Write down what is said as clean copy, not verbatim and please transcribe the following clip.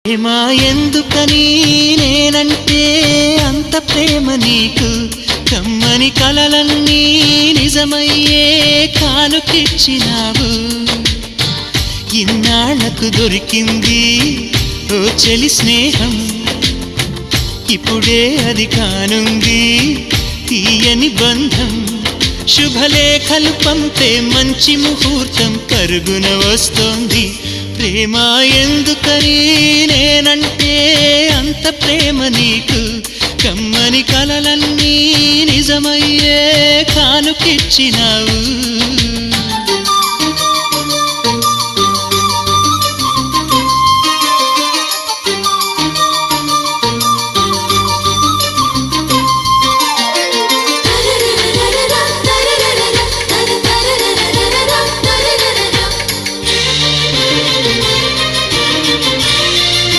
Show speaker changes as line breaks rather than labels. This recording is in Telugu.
ప్రేమ ఎందుకని నేనంటే అంత ప్రేమ నీకు, కమ్మని కలలన్నీ నిజమయ్యే కానుకిచ్చినావు. ఇన్నాళ్లకు దొరికింది ఓ చెలి స్నేహం, ఇప్పుడే అది కానుంది తీయని బంధం. శుభలేఖలు పంపే మంచి ముహూర్తం పరుగున వస్తోంది. ప్రేమ ఎందుకని నేనంటే అంత ప్రేమ నీకు, కమ్మని కలలన్నీ నిజమయ్యే కానుకిచ్చినావు.